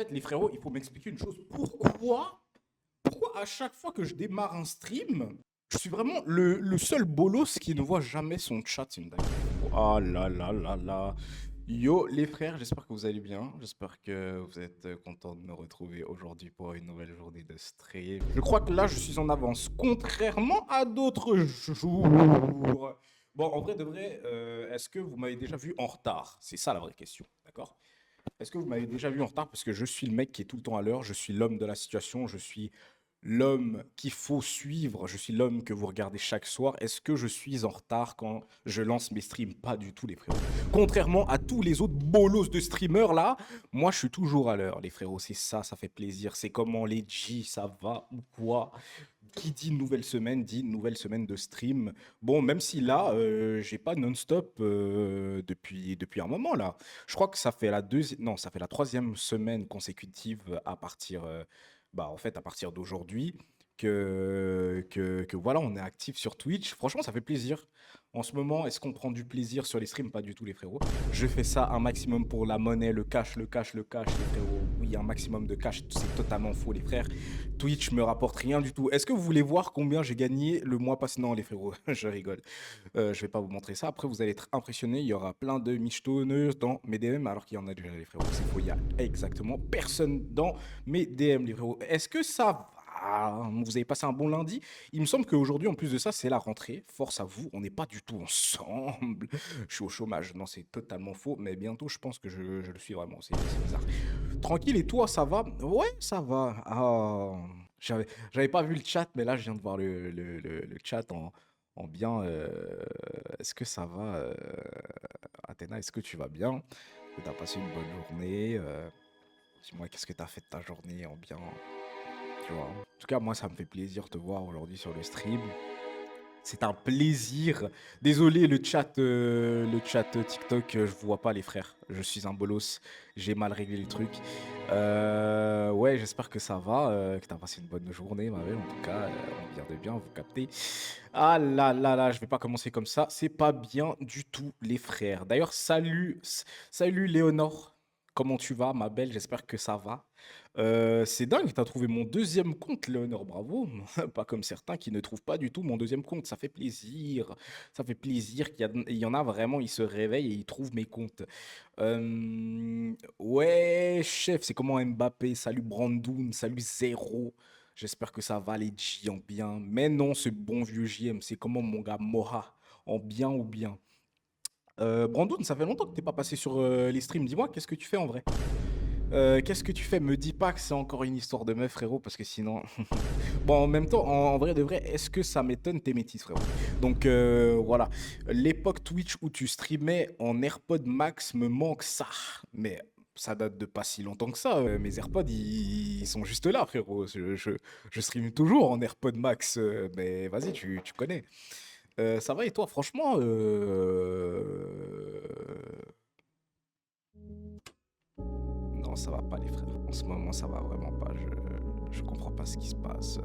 fait, les frérots, il faut m'expliquer une chose. Pourquoi à chaque fois que je démarre un stream, je suis vraiment le seul bolos qui ne voit jamais son chat, c'est une dinguerie. Oh là là là là. Yo les frères, j'espère que vous allez bien. J'espère que vous êtes contents de me retrouver aujourd'hui pour une nouvelle journée de stream. Je crois que là, je suis en avance, contrairement à d'autres jours. Bon, en vrai de vrai, est-ce que vous m'avez déjà vu en retard? C'est ça la vraie question, d'accord? Est-ce que vous m'avez déjà vu en retard? Parce que je suis le mec qui est tout le temps à l'heure, je suis l'homme de la situation, je suis l'homme qu'il faut suivre, je suis l'homme que vous regardez chaque soir. Est-ce que je suis en retard quand je lance mes streams? Pas du tout, les frérots. Contrairement à tous les autres bolos de streamers là, moi je suis toujours à l'heure, les frérots. C'est ça, ça fait plaisir. C'est comment les G, ça va ou quoi? Qui dit nouvelle semaine de stream. Bon, même si là, j'ai pas non-stop depuis un moment là. Je crois que ça fait la deuxième, non, ça fait la troisième semaine consécutive à partir, bah en fait à partir d'aujourd'hui que voilà, on est actif sur Twitch. Franchement, ça fait plaisir. En ce moment, est-ce qu'on prend du plaisir sur les streams? Pas du tout, les frérots. Je fais ça un maximum pour la monnaie, le cash, le cash, le cash, les frérots. Oui, un maximum de cash, c'est totalement faux, les frères. Twitch me rapporte rien du tout. Est-ce que vous voulez voir combien j'ai gagné le mois passé? Non, les frérots, je rigole. Je vais pas vous montrer ça. Après, vous allez être impressionnés. Il y aura plein de michetonneuses dans mes DM, alors qu'il y en a déjà, les frérots. C'est faux. Il y a exactement personne dans mes DM, les frérots. Est-ce que ça va? Vous avez passé un bon lundi? Il me semble qu'aujourd'hui, en plus de ça, c'est la rentrée. Force à vous, on n'est pas du tout ensemble. Je suis au chômage. Non, c'est totalement faux. Mais bientôt, je pense que je le suis vraiment. C'est bizarre. Tranquille, et toi, ça va? Ouais, ça va. J'avais pas vu le chat, mais là, je viens de voir le chat en bien. Est-ce que ça va, Athéna? Est-ce que tu vas bien? Est-ce que tu as passé une bonne journée? Dis-moi, qu'est-ce que tu as fait de ta journée en bien? Tu vois? En tout cas, moi, ça me fait plaisir de te voir aujourd'hui sur le stream. C'est un plaisir. Désolé, le chat TikTok, je vois pas les frères. Je suis un bolos. J'ai mal réglé le truc. Ouais, j'espère que ça va, que t'as passé une bonne journée, ma belle. En tout cas, on vient de bien, vous captez. Ah là là là, je vais pas commencer comme ça. C'est pas bien du tout, les frères. D'ailleurs, salut Léonore. Comment tu vas, ma belle? J'espère que ça va. C'est dingue, t'as trouvé mon deuxième compte, Léonore, bravo. Pas comme certains qui ne trouvent pas du tout mon deuxième compte. Ça fait plaisir. Ça fait plaisir il y en a vraiment, ils se réveillent et ils trouvent mes comptes. Ouais, chef, c'est comment Mbappé? Salut Brandoum, salut Zéro. J'espère que ça va les G en bien. Mais non, ce bon vieux JM, c'est comment mon gars Moha? En bien ou bien? Brandoum, ça fait longtemps que t'es pas passé sur les streams. Dis-moi, qu'est-ce que tu fais en vrai? Qu'est-ce que tu fais? Me dis pas que c'est encore une histoire de meuf, frérot, parce que sinon. Bon, en même temps, en vrai de vrai, est-ce que ça m'étonne tes métis, frérot? Donc voilà. L'époque Twitch où tu streamais en AirPod Max me manque ça. Mais ça date de pas si longtemps que ça. Mes AirPods, ils sont juste là, frérot. Je stream toujours en AirPod Max. Mais vas-y, tu connais. Ça va et toi, franchement non, ça va pas, les frères. En ce moment, ça va vraiment pas. Je comprends pas ce qui se passe.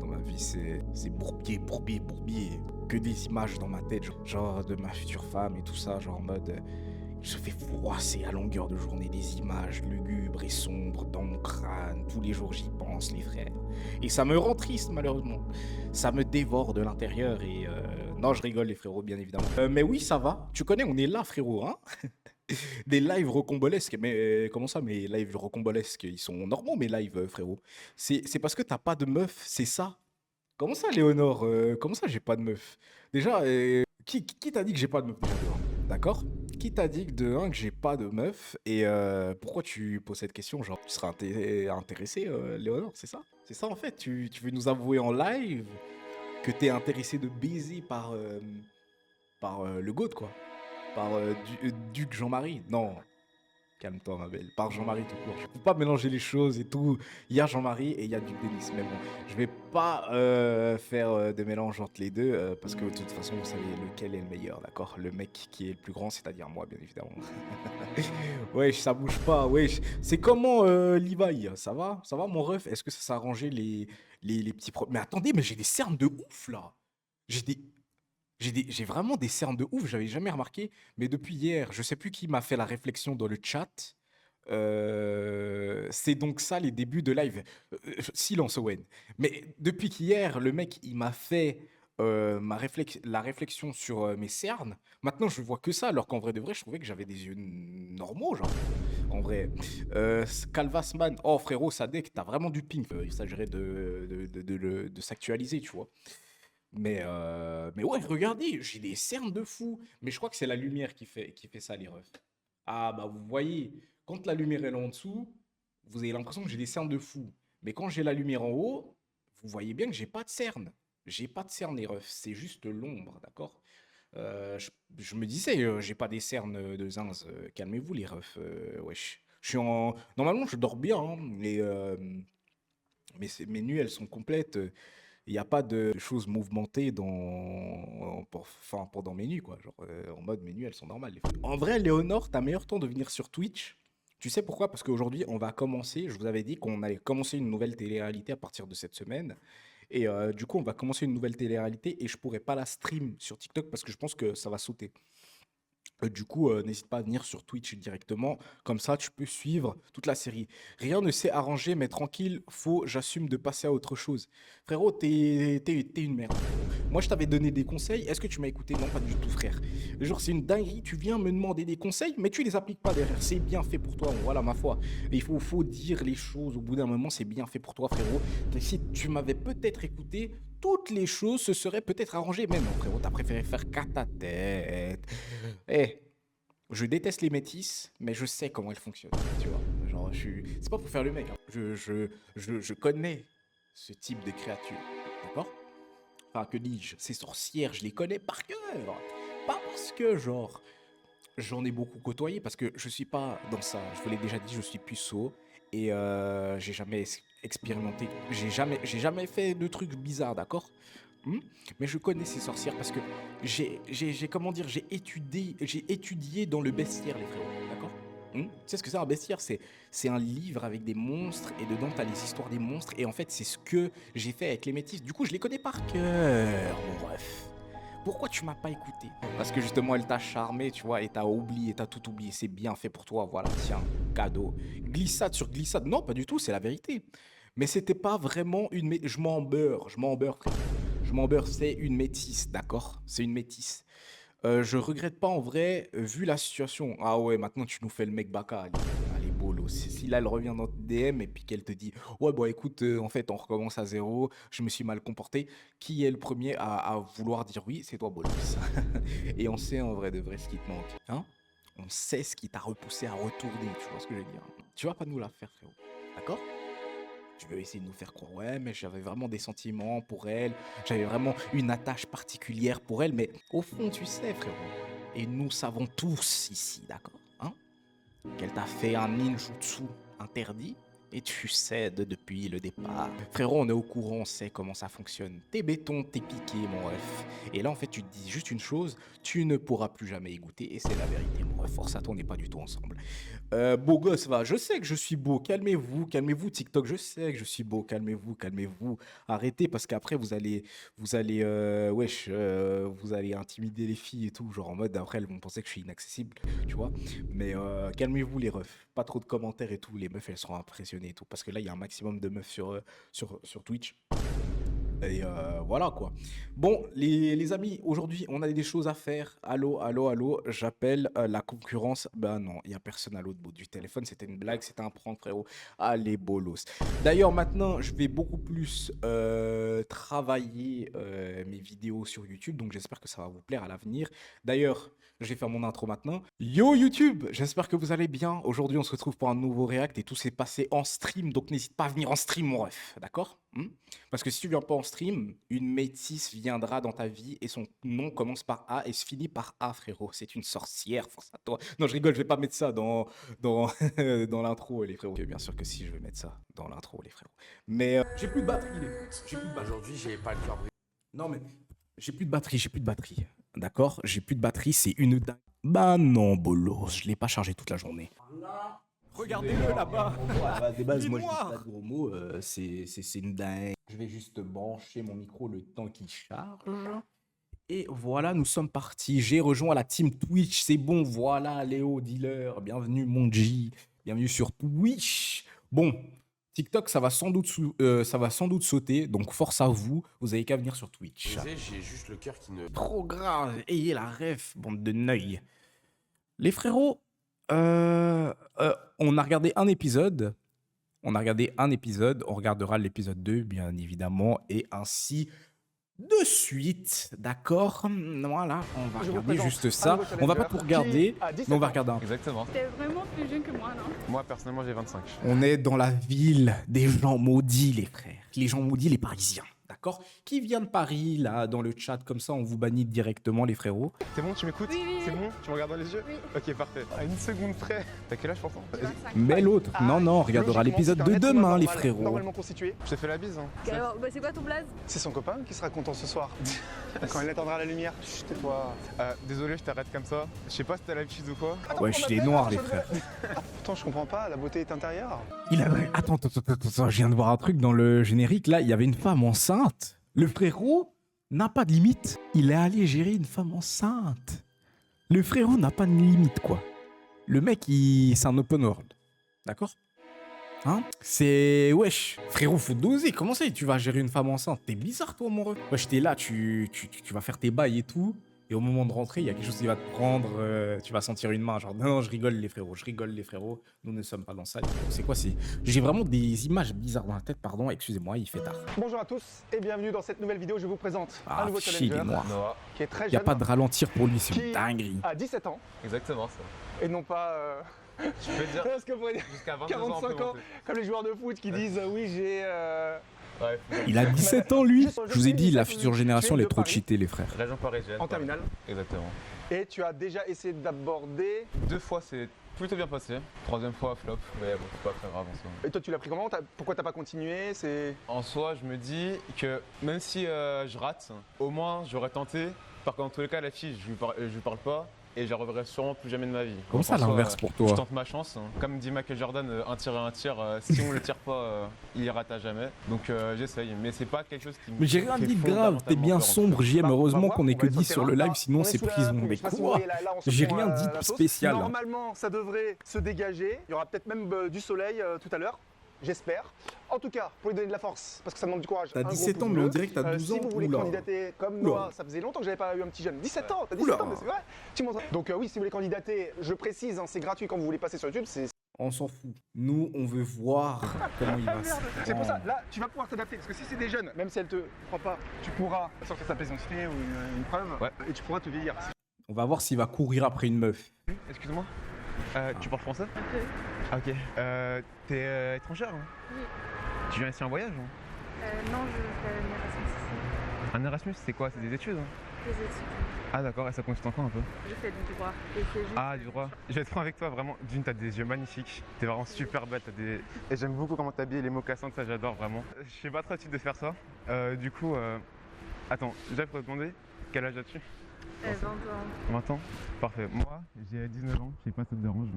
Dans ma vie, c'est bourbier, bourbier, bourbier. Que des images dans ma tête, genre de ma future femme et tout ça, genre en mode. Je fais froisser à longueur de journée des images lugubres et sombres dans mon crâne. Tous les jours, j'y pense, les frères. Et ça me rend triste, malheureusement. Ça me dévore de l'intérieur et. Non, je rigole, les frérots, bien évidemment. Mais oui, ça va. Tu connais, on est là, frérot, hein? Des lives rocambolesques. Mais comment ça, mes lives rocambolesques? Ils sont normaux, mes lives, frérot. C'est parce que t'as pas de meuf, c'est ça? Comment ça, Léonore? Comment ça, j'ai pas de meuf? Déjà, qui t'a dit que j'ai pas de meuf déjà de un? D'accord? Qui t'a dit que de un que j'ai pas de meuf? Et pourquoi tu poses cette question? Genre, tu seras intéressé, Léonore, c'est ça? C'est ça en fait? Tu veux nous avouer en live que t'es intéressé de baiser par le GOAT, quoi? Par Duc Jean-Marie? Non, calme-toi, ma belle. Par Jean-Marie tout court. Je peux pas mélanger les choses et tout. Il y a Jean-Marie et il y a Duc Denis. Mais bon, je vais pas faire de mélange entre les deux parce que de toute façon, vous savez lequel est le meilleur, d'accord? Le mec qui est le plus grand, c'est-à-dire moi, bien évidemment. Wesh, ça bouge pas. Wesh, c'est comment Levi? Ça va? Ça va, mon ref? Est-ce que ça s'est arrangé les petits problèmes? Mais attendez, mais j'ai des cernes de ouf là. J'ai des, j'ai vraiment des cernes de ouf, j'avais jamais remarqué. Mais depuis hier, je sais plus qui m'a fait la réflexion dans le chat. C'est donc ça les débuts de live. Silence, Owen. Mais depuis qu'hier, le mec, il m'a fait la réflexion sur mes cernes, maintenant je vois que ça, alors qu'en vrai de vrai, je trouvais que j'avais des yeux normaux, genre. En vrai. Calvasman, oh frérot, Sadek, t'as vraiment du ping. Il s'agirait de s'actualiser, tu vois. Mais ouais, regardez, j'ai des cernes de fou. Mais je crois que c'est la lumière qui fait ça, les refs. Ah, bah vous voyez, quand la lumière est là en dessous, vous avez l'impression que j'ai des cernes de fou. Mais quand j'ai la lumière en haut, vous voyez bien que j'ai pas de cernes. J'ai pas de cernes, les refs. C'est juste l'ombre, d'accord? Je me disais, j'ai pas des cernes de zinz. Calmez-vous, les refs. Wesh. Je suis en. Normalement, je dors bien, hein, mais mes nuits, elles sont complètes. Il n'y a pas de choses mouvementées enfin, pendant mes nuits, quoi. Genre, en mode, mes nuits, elles sont normales. En vrai, Léonore, t'as meilleur temps de venir sur Twitch. Tu sais pourquoi? Parce qu'aujourd'hui, on va commencer. Je vous avais dit qu'on allait commencer une nouvelle télé-réalité à partir de cette semaine. Et du coup, on va commencer une nouvelle télé-réalité et je pourrais pas la stream sur TikTok parce que je pense que ça va sauter. Du coup, n'hésite pas à venir sur Twitch directement. Comme ça, tu peux suivre toute la série. Rien ne s'est arrangé, mais tranquille, j'assume de passer à autre chose. Frérot, t'es une merde. Moi, je t'avais donné des conseils. Est-ce que tu m'as écouté? Non, pas du tout, frère. Genre, c'est une dinguerie. Tu viens me demander des conseils, mais tu les appliques pas derrière. C'est bien fait pour toi. Voilà, ma foi. Et faut dire les choses. Au bout d'un moment, c'est bien fait pour toi, frérot. Si tu m'avais peut-être écouté, toutes les choses se seraient peut-être arrangées. Mais non, frérot, t'as préféré faire qu'à ta tête. Eh, je déteste les métisses, mais je sais comment elles fonctionnent, tu vois. Genre, c'est pas pour faire le mec, hein. Je connais ce type de créature, d'accord? Enfin, que dis-je, ces sorcières, je les connais par cœur. Pas parce que, genre, j'en ai beaucoup côtoyé, parce que je suis pas dans ça. Je vous l'ai déjà dit, je suis puceau, et j'ai jamais expérimenté, j'ai jamais fait de trucs bizarres, d'accord? Hmm. Mais je connais ces sorcières parce que comment dire, j'ai étudié dans le bestiaire, les frérots, d'accord? Tu sais ce que c'est un bestiaire? C'est un livre avec des monstres et dedans t'as les histoires des monstres et en fait c'est ce que j'ai fait avec les métis. Du coup je les connais par cœur, mon ref. Pourquoi tu m'as pas écouté? Parce que justement elle t'a charmé, tu vois, et t'as oublié, t'as tout oublié. C'est bien fait pour toi, voilà, tiens, cadeau. Glissade sur glissade, non pas du tout, c'est la vérité. Mais c'était pas vraiment je m'en beurre, frère. Je m'en beurre, c'est une métisse, d'accord? C'est une métisse. Je regrette pas en vrai, vu la situation. Ah ouais, maintenant tu nous fais le mec baka. Allez, allez bolo. Si là elle revient dans tes DM et puis qu'elle te dit, ouais, bon écoute, en fait on recommence à zéro, je me suis mal comporté. Qui est le premier à vouloir dire oui? C'est toi, bolos. Et on sait en vrai de vrai ce qui te manque. Hein? On sait ce qui t'a repoussé à retourner, tu vois ce que je veux dire? Tu vas pas nous la faire, frérot. D'accord? Tu veux essayer de nous faire croire, ouais, mais j'avais vraiment des sentiments pour elle, j'avais vraiment une attache particulière pour elle, mais au fond, tu sais, frérot, et nous savons tous ici, d'accord, hein, qu'elle t'a fait un ninjutsu interdit, et tu cèdes depuis le départ. Frérot, on est au courant, on sait comment ça fonctionne. T'es béton, t'es piqué, mon ref. Et là, en fait, tu te dis juste une chose, tu ne pourras plus jamais y goûter, et c'est la vérité, mon ref. Force à toi, on n'est pas du tout ensemble. Beau gosse, va. Je sais que je suis beau. Calmez-vous, calmez-vous, TikTok. Je sais que je suis beau. Calmez-vous, calmez-vous. Arrêtez parce qu'après wesh, vous allez intimider les filles et tout. Genre en mode après elles vont penser que je suis inaccessible, tu vois. Mais calmez-vous les refs. Pas trop de commentaires et tout. Les meufs elles seront impressionnées et tout parce que là il y a un maximum de meufs sur Twitch. Et voilà quoi. Bon, les amis, aujourd'hui, on a des choses à faire. Allô, allô, allô, j'appelle la concurrence. Ben non, il n'y a personne à l'autre bout du téléphone. C'était une blague, c'était un prank, frérot. Allez, bolos. D'ailleurs, maintenant, je vais beaucoup plus travailler mes vidéos sur YouTube. Donc, j'espère que ça va vous plaire à l'avenir. D'ailleurs, je vais faire mon intro maintenant. Yo YouTube, j'espère que vous allez bien. Aujourd'hui, on se retrouve pour un nouveau React et tout s'est passé en stream. Donc, n'hésite pas à venir en stream, mon ref. D'accord? Parce que si tu viens pas en stream, une métisse viendra dans ta vie et son nom commence par A et se finit par A, frérot. C'est une sorcière, force à toi. Non, je rigole, je vais pas mettre ça dans, dans l'intro, les frérots. Bien sûr que si, je vais mettre ça dans l'intro, les frérots. Mais j'ai plus de batterie, j'ai plus de batterie. Aujourd'hui, j'ai pas le cœur brisé. Non, mais j'ai plus de batterie, j'ai plus de batterie. D'accord? J'ai plus de batterie, c'est une dingue. Bah non, bolos, je l'ai pas chargé toute la journée. Regardez-le là-bas. Bah, de base, Il est moi, je dis noir. pas de gros mots. C'est une dingue. Je vais juste brancher mon micro le temps qu'il charge. Et voilà, nous sommes partis. J'ai rejoint la team Twitch. C'est bon, voilà, Léo Dealer. Bienvenue, mon G. Bienvenue sur Twitch. Bon, TikTok, ça va sans doute sauter, donc force à vous, vous avez qu'à venir sur Twitch. J'ai juste le cœur qui ne... Trop grave, ayez la ref, bande de neuils. Les frérots, on a regardé un épisode. On regardera l'épisode 2, bien évidemment, et ainsi de suite, d'accord? Voilà, on va regarder juste ça. On va pas tout regarder, mais on va regarder un. Exactement. T'es vraiment plus jeune que moi, non? Moi, personnellement, j'ai 25. On est dans la ville des gens maudits, les frères. Les gens maudits, les Parisiens, d'accord? Qui vient de Paris, là, dans le chat, comme ça, on vous bannit directement, les frérots. C'est bon, tu m'écoutes? Oui, oui, C'est oui. bon? Tu me regardes dans les yeux? Oui. Ok, parfait. À une seconde près. T'as quel âge pourtant? J'ai 25. Mais l'autre, non, on regardera l'épisode de demain, les frérots. Normalement constitué. Je te fais la bise. Hein. Ok, alors, bah, c'est quoi ton blaze? C'est son copain qui sera content ce soir. Quand il attendra la lumière. Chut, tais-toi. Désolé, je t'arrête comme ça. Je sais pas si t'as l'habitude ou quoi. Ouais, je suis des noirs, les frères. Pourtant, je comprends pas, la beauté est intérieure. Il avait... Attends, je viens de voir un truc dans le générique, là, il y avait une femme enceinte. Le frérot n'a pas de limite. Il est allé gérer une femme enceinte. Le frérot n'a pas de limite, quoi. Le mec, c'est un open world. D'accord? Hein? C'est... Wesh, frérot, faut doser. Comment ça, tu vas gérer une femme enceinte? T'es bizarre, toi, mon ref. Wesh, t'es là, tu vas faire tes bails et tout. Et au moment de rentrer, il y a quelque chose qui va te prendre. Tu vas sentir une main. Genre, non, je rigole, les frérots. Je rigole, les frérots. Nous ne sommes pas dans ça. C'est quoi? J'ai vraiment des images bizarres dans la tête, pardon. Excusez-moi, il fait tard. Bonjour à tous et bienvenue dans cette nouvelle vidéo. Je vous présente un Ah, nouveau chier, il est challenger noir. Noah. qui est très Il n'y a jeune, pas de ralentir pour lui, c'est Qui- une dinguerie. à 17 ans Exactement ça. et non pas Je peux te dire parce que vous voyez, jusqu'à 22 ans. 45 ans, comme les joueurs de foot qui disent oui j'ai Ouais, Il a 17 ans, lui. Juste, Je vous ai dit, la tu es future génération, elle est de trop Paris. cheatée, les frères. région parisienne. en terminale Exactement. et tu as déjà essayé d'aborder 2 fois, c'est plutôt bien passé. 3e fois, flop. Mais bon, c'est pas très grave en soi. et toi tu l'as pris comment? Pourquoi t'as pas continué? C'est En soi, je me dis que même si je rate, au moins j'aurais tenté. Par contre, dans tous les cas, la fille, je lui parle pas et je la reverrai sûrement plus jamais de ma vie. Comment ça, En soi, l'inverse pour Je toi? tente ma chance. Hein. Comme dit Michael Jordan, un tir et un tir. Si on le tire pas, il y rate à jamais. Donc j'essaye. Mais c'est pas quelque chose qui me. Mais j'ai rien fait dit de grave, fondamentalement t'es bien peur, en tout sombre, cas. JM. Bah, on va Heureusement voir, qu'on est on que va 10 sur sur le terrain. live, Là, sinon on est c'est sous la prison. pluie, Mais je sais pas si vous quoi? voyez, là, on se J'ai prend, rien dit la de sauce. spécial. Normalement, ça devrait se dégager. Il y aura peut-être même du soleil tout à l'heure. J'espère. En tout cas, pour lui donner de la force, parce que ça demande du courage. T'as un gros 17 ans, pouce mais on bleu. dirait que t'as 12 ans. Si vous voulez Oula. candidater comme Oula. Noah, ça faisait longtemps que j'avais pas eu un petit jeune. 17 ans, t'as 17 Oula. ans, mais c'est vrai. Tu montres. Donc oui, si vous voulez candidater, je précise, hein, c'est gratuit quand vous voulez passer sur YouTube. On s'en fout. Nous, on veut voir comment il va se C'est pour ça, prendre. là, tu vas pouvoir t'adapter. Parce que si c'est des jeunes, même si elles te croient pas, tu pourras sortir ta pièce d'identité ou une preuve Ouais. et tu pourras te vieillir. On va voir s'il va courir après une meuf. Excuse-moi. Tu parles français? Un peu. Ah, ok. T'es étrangère? Hein? Oui. Tu viens ici en voyage? Hein? Non, je fais un Erasmus ici. Un Erasmus, c'est quoi? C'est des études? Hein? Des études. Ah d'accord, et ça consiste en quoi un peu? Je fais du droit. Et c'est juste. Ah, du droit. Je vais être franc avec toi, vraiment. D'une, t'as des yeux magnifiques. T'es vraiment super belle. Et j'aime beaucoup comment t'habilles, les mocassins, ça j'adore vraiment. Je sais pas trop type de faire ça. Du coup, attends, déjà pour te demander, quel âge as-tu? 20 ans. 20 ans? Parfait. Moi, j'ai 19 ans, je sais pas si ça te dérange.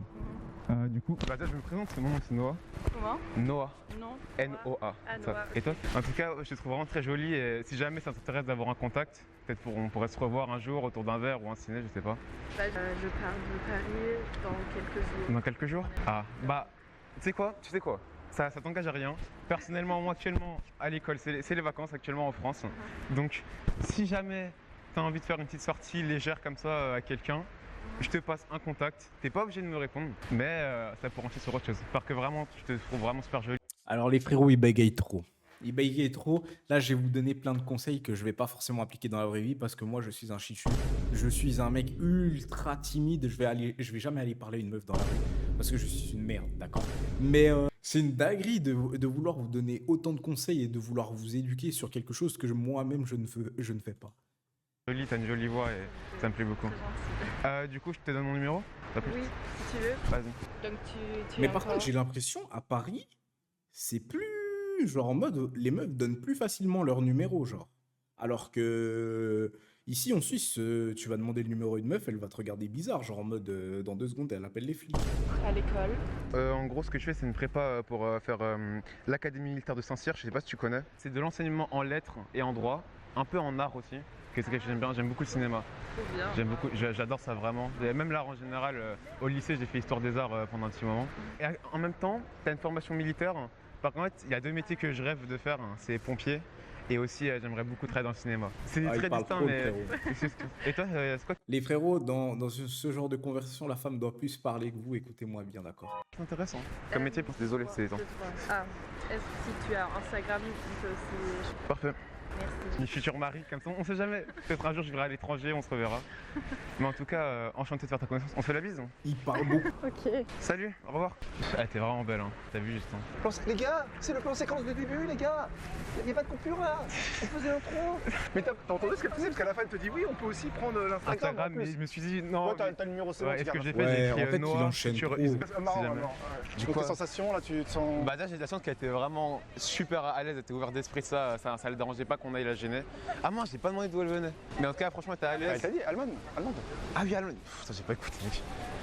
Du coup, bah déjà je me présente, mon nom c'est Noah. Comment? Noah. Non. N-O-A. Ah, Ça. Noah. Et toi? En tout cas, je te trouve vraiment très jolie et si jamais ça t'intéresse d'avoir un contact, peut-être on pourrait se revoir un jour autour d'un verre ou un ciné, je sais pas. Bah, je pars de Paris dans quelques jours. Dans quelques jours? Ah, bah, tu sais quoi? Ça t'engage à rien. Personnellement, moi actuellement à l'école, c'est les vacances actuellement en France. Donc, si jamais t'as envie de faire une petite sortie légère comme ça à quelqu'un, je te passe un contact. T'es pas obligé de me répondre, mais ça pourrait enchaîner sur autre chose. Parce que vraiment, je te trouve vraiment super jolie. Alors, les frérots, ils bégayent trop. Ils bégayent trop. Là, je vais vous donner plein de conseils que je vais pas forcément appliquer dans la vraie vie parce que moi, je suis un chichu. Je suis un mec ultra timide. Je vais jamais aller parler à une meuf dans la rue parce que je suis une merde, d'accord? Mais c'est une dinguerie de vouloir vous donner autant de conseils et de vouloir vous éduquer sur quelque chose que moi-même, je ne fais pas. Jolie, t'as une jolie voix et ça me plaît beaucoup. C'est gentil. Du coup, je te donne mon numéro? T'as plus? Oui, si tu veux. Vas-y. Donc tu Mais es par encore- contre, j'ai l'impression, à Paris, c'est plus... Genre en mode, les meufs donnent plus facilement leur numéro, genre. Alors que... Ici, en Suisse, tu vas demander le numéro à une meuf, elle va te regarder bizarre, genre en mode, dans 2 secondes, elle appelle les flics. à l'école. En gros, ce que je fais, c'est une prépa pour faire l'Académie militaire de Saint-Cyr. Je sais pas si tu connais. C'est de l'enseignement en lettres et en droit, un peu en art aussi. que c'est quelque chose que j'aime bien. J'aime beaucoup le cinéma. Trop bien. J'adore ça vraiment. Et même l'art en général, au lycée, j'ai fait histoire des arts pendant un petit moment. Et en même temps, tu as une formation militaire. Par contre, il y a 2 métiers que je rêve de faire, hein. C'est pompier et aussi j'aimerais beaucoup travailler dans le cinéma. C'est Ah, il très parle distinct, trop, le mais. frérot. Et toi, c'est quoi Les frérots, dans ce genre de conversation, la femme doit plus parler que vous. Écoutez-moi bien, d'accord? qui est intéressant comme métier Désolé, c'est temps. Ah, est-ce que si tu as Instagram, tu peux aussi. Parfait. Merci. Mes futurs maris, comme ça, on sait jamais. Peut-être un jour je vais à l'étranger, on se reverra. Mais en tout cas, enchanté de faire ta connaissance. On se fait la bise, hein. Il parle beaucoup. Ok. Salut, au revoir. Ah, t'es vraiment belle, hein. T'as vu, Justin? Les gars, c'est le plan séquence de début, les gars. Il n'y a pas de coupure là. On faisait l'intro. Mais t'as entendu ce qu'elle faisait? Parce qu'à la fin, elle te dit oui, on peut aussi prendre l'Instagram. Instagram, en mais plus. je me suis dit non. Ouais, t'as le numéro, c'est bon, Ouais, tu et ce que gardes. j'ai fait, Ouais, j'ai écrit en fait, il Noah, enchaîne futur trop. is- C'est marrant, si jamais. marrant. Du Du coup, coup, tes sensations là, tu te sens. Bah déjà j'ai la chance qu'elle était vraiment super à l'aise, elle était ouverte d'esprit, ça le dérangeait pas qu'on aille la gêner. Ah moi j'ai pas demandé d'où elle venait. Mais en tout cas franchement elle était à Elle l'aise. t'a dit allemande. Ah oui Allemagne. Putain j'ai pas écouté mec.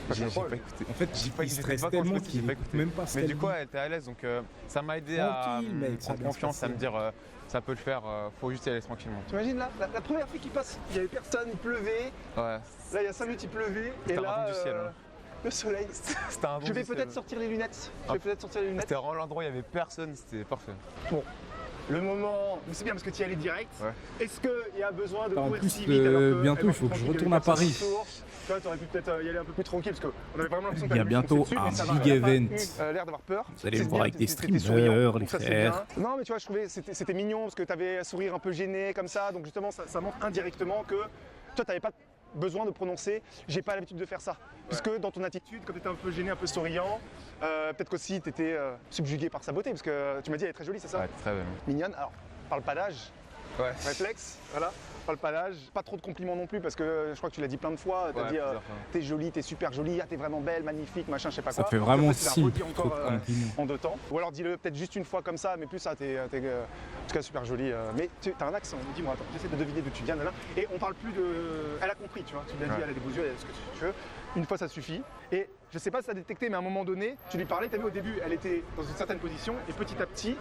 Pas J'ai contrôle. pas écouté. En fait, pas il écouté, stresse pas tellement constructif, qu'il j'ai pas n'écoute écouté. même pas ce Mais qu'elle du coup dit. elle était à l'aise donc ça m'a aidé à Tranquille, mec, ça va prendre bien se confiance, à passer. me dire ça peut le faire, faut juste y aller tranquillement. T'imagines là, la première fille qui passe, il y avait personne, il pleuvait. Ouais, Là, il y a 5 minutes, il pleuvait. Et C'était un là, don du ciel, hein. le soleil. c'était un don Je vais du ciel. peut-être sortir les lunettes. C'était vraiment l'endroit où il y avait personne, c'était parfait. Le moment, mais c'est bien parce que tu y allais direct. Ouais. Est-ce qu'il y a besoin de En courir plus, si vite alors que bientôt, elle il faut que marche je tranquille, retourne il y à a personne Paris. qui court. Tu vois, t'aurais pu peut-être y aller un peu plus tranquille parce qu'on avait vraiment l'impression Il que y a t'allais foncer bientôt dessus, mais un ça va, big elle a pas, event. l'air d'avoir peur. Vous allez me C'est voir bien, avec des t'étais streamers, souriant, les donc ça, c'est frères. bien. Non mais tu vois, je trouvais que c'était mignon parce que t'avais un sourire un peu gêné comme ça, donc justement ça montre indirectement que toi t'avais pas besoin de prononcer j'ai pas l'habitude de faire ça. Puisque dans ton attitude, quand t'étais un peu gêné, un peu souriant, peut-être qu'aussi t'étais subjugué par sa beauté, parce que tu m'as dit elle est très jolie, c'est ça? Ouais, très bien. Mignonne, alors parle pas d'âge, Ouais. réflexe, voilà, parle pas d'âge, pas trop de compliments non plus parce que je crois que tu l'as dit plein de fois, t'as Ouais, dit plusieurs fois. t'es jolie, t'es super jolie, ah, t'es vraiment belle, magnifique, machin, je sais pas Ça quoi. fait Puis vraiment après, tu l'as signe, redit trop encore de compliments. en 2 temps. Ou alors dis-le peut-être juste une fois comme ça, mais plus ça, t'es en tout cas super jolie. Mais t'as un accent, dis-moi, attends, j'essaie de deviner d'où tu viens, là. Et on parle plus de. Elle a compris, tu vois, tu l'as dit, Ouais. elle a des beaux yeux, elle a ce que tu veux. Une fois ça suffit. Et je sais pas si t'as détecté, mais à un moment donné, tu lui parlais, t'as vu au début, elle était dans une certaine position, et petit à petit,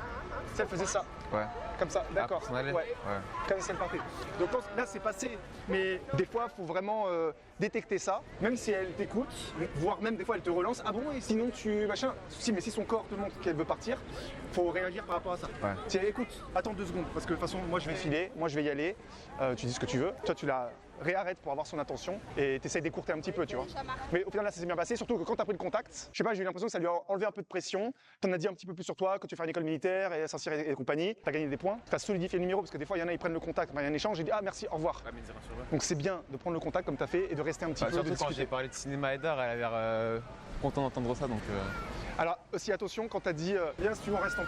elle faisait ça, Ouais. comme ça, d'accord. Ah, s'en aller. Ouais. Ouais. Comme si elle partait. Donc là c'est passé, mais des fois il faut vraiment détecter ça, même si elle t'écoute, voire même des fois elle te relance. Ah bon, et sinon tu machin. Si, mais si son corps te montre qu'elle veut partir, faut réagir par rapport à ça. Ouais. Tiens, écoute, attends 2 secondes, parce que de toute façon moi je vais filer, moi je vais y aller, tu dis ce que tu veux, toi tu la réarrêtes pour avoir son attention et t'essayes d'écourter un petit peu, tu vois. Mais au final là ça s'est bien passé, surtout que quand t'as pris le contact, je sais pas, j'ai eu l'impression que ça lui a enlevé un peu de pression, t'en as dit un petit peu plus sur toi, que tu fais une école militaire et Saint-Cyr et compagnie, t'as gagné des points, t'as solidifié le numéro parce que des fois il y en a ils prennent le contact, il y a un échange et dit ah merci, au revoir. Donc c'est bien de prendre le contact comme t'as fait et de rester un petit peu, de Surtout quand j'ai discuter. parlé de cinéma et d'art, elle a l'air contente d'entendre ça donc. Alors aussi attention quand t'as dit viens si tu veux on reste en